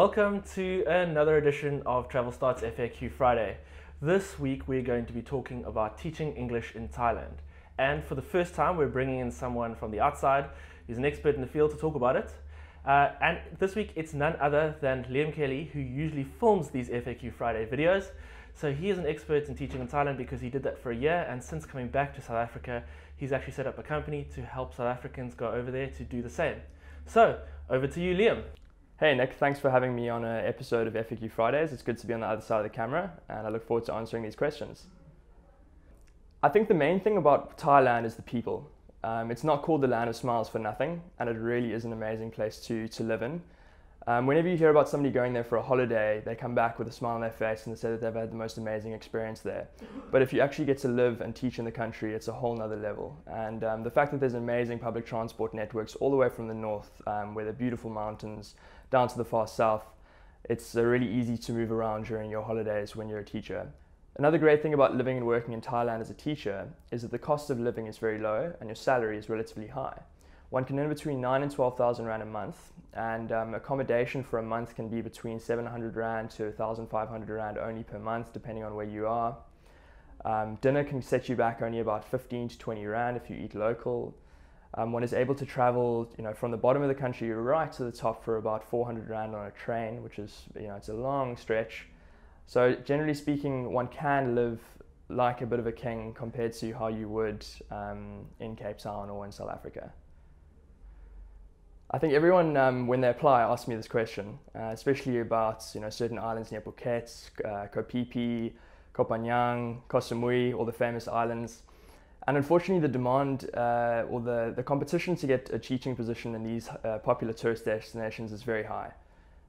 Welcome to another edition of Travelstart's FAQ Friday. This week we're going to be talking about teaching English in Thailand. And for the first time we're bringing in someone from the outside who's an expert in the field to talk about it. And this week it's none other than liamkellyaaa, who usually films these FAQ Friday videos. So he is an expert in teaching in Thailand because he did that for a year, and since coming back to South Africa he's actually set up a company to help South Africans go over there to do the same. So over to you, Liam. Hey Nick, thanks for having me on an episode of FAQ Fridays. It's good to be on the other side of the camera and I look forward to answering these questions. I think the main thing about Thailand is the people. It's not called the land of smiles for nothing, and it really is an amazing place to live in. Whenever you hear about somebody going there for a holiday, they come back with a smile on their face and they say that they've had the most amazing experience there. But if you actually get to live and teach in the country, it's a whole nother level. And the fact that there's amazing public transport networks all the way from the north, where there are beautiful mountains, down to the far south, it's really easy to move around during your holidays when you're a teacher. Another great thing about living and working in Thailand as a teacher is that the cost of living is very low and your salary is relatively high. One can earn between 9 and 12,000 Rand a month, and accommodation for a month can be between 700 Rand to 1,500 Rand only per month, depending on where you are. Dinner can set you back only about 15 to 20 Rand if you eat local. One is able to travel, from the bottom of the country right to the top for about 400 Rand on a train, which is, it's a long stretch. So generally speaking, one can live like a bit of a king compared to how you would in Cape Town or in South Africa. I think everyone, when they apply, asks me this question, especially about certain islands near Phuket, Koh Phi Phi, Koh Phangan, Koh Samui, all the famous islands. And unfortunately, the demand or the competition to get a teaching position in these popular tourist destinations is very high.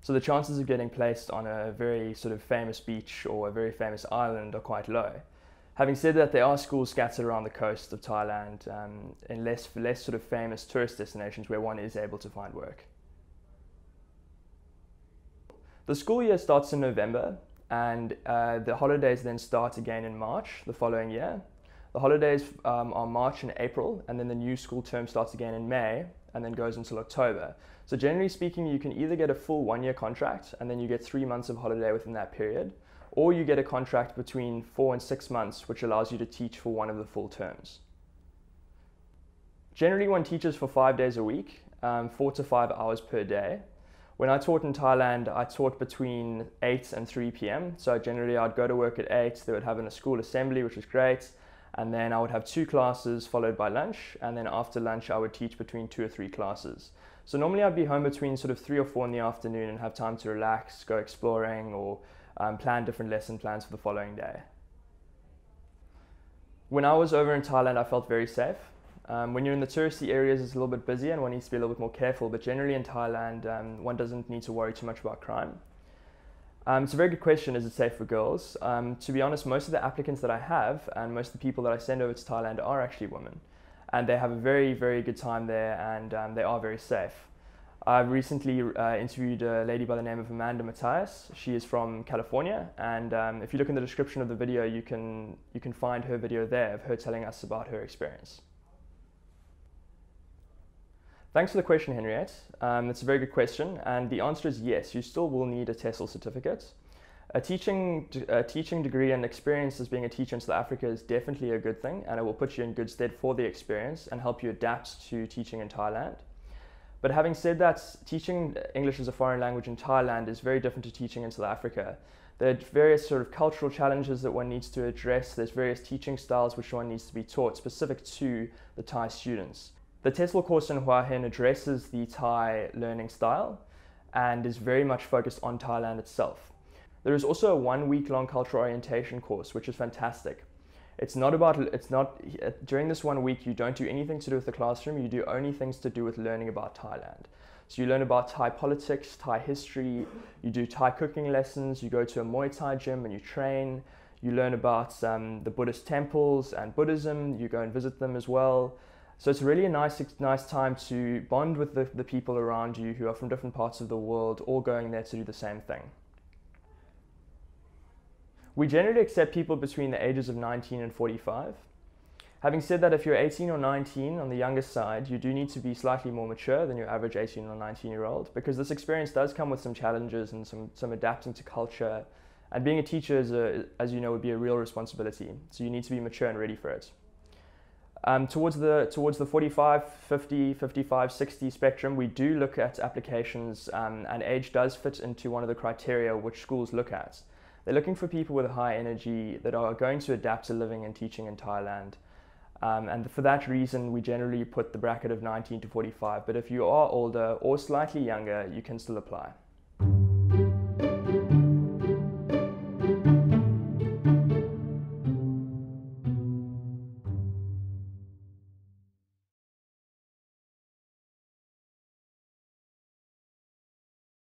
So the chances of getting placed on a very sort of famous beach or a very famous island are quite low. Having said that, there are schools scattered around the coast of Thailand in less sort of famous tourist destinations where one is able to find work. The school year starts in November, and the holidays then start again in March the following year. The holidays are March and April, and then the new school term starts again in May and then goes until October. So generally speaking, you can either get a full 1-year contract and then you get 3 months of holiday within that period, or you get a contract between 4 and 6 months, which allows you to teach for one of the full terms. Generally, one teaches for 5 days a week, 4 to 5 hours per day. When I taught in Thailand, I taught between 8 and 3 p.m. So generally, I'd go to work at 8, they would have a school assembly, which was great. And then I would have 2 classes followed by lunch. And then after lunch, I would teach between 2 or 3 classes. So normally I'd be home between sort of 3 or 4 in the afternoon and have time to relax, go exploring, or plan different lesson plans for the following day. When I was over in Thailand, I felt very safe. When you're in the touristy areas, it's a little bit busy and one needs to be a little bit more careful. But generally in Thailand, one doesn't need to worry too much about crime. It's a very good question, is it safe for girls? To be honest, most of the applicants that I have and most of the people that I send over to Thailand are actually women. And they have a very, very good time there, and they are very safe. I've recently interviewed a lady by the name of Amanda Matthias. She is from California, and if you look in the description of the video, you can find her video there of her telling us about her experience. Thanks for the question, Henriette. It's a very good question, and the answer is yes, you still will need a TESOL certificate. A teaching degree and experience as being a teacher in South Africa is definitely a good thing, and it will put you in good stead for the experience and help you adapt to teaching in Thailand. But having said that, teaching English as a foreign language in Thailand is very different to teaching in South Africa. There are various sort of cultural challenges that one needs to address. There's various teaching styles which one needs to be taught specific to the Thai students. The TESOL course in Hua Hin addresses the Thai learning style and is very much focused on Thailand itself. There is also a 1-week-long cultural orientation course, which is fantastic. During this 1 week, you don't do anything to do with the classroom, you do only things to do with learning about Thailand. So you learn about Thai politics, Thai history, you do Thai cooking lessons, you go to a Muay Thai gym and you train, you learn about the Buddhist temples and Buddhism, you go and visit them as well. So it's really a nice time to bond with the people around you who are from different parts of the world, all going there to do the same thing. We generally accept people between the ages of 19 and 45. Having said that, if you're 18 or 19 on the youngest side, you do need to be slightly more mature than your average 18 or 19-year-old, because this experience does come with some challenges and some adapting to culture. And being a teacher, as you know, would be a real responsibility. So you need to be mature and ready for it. Towards the 45, 50, 55, 60 spectrum, we do look at applications, and age does fit into one of the criteria which schools look at. They're looking for people with high energy that are going to adapt to living and teaching in Thailand. And for that reason, we generally put the bracket of 19 to 45. But if you are older or slightly younger, you can still apply.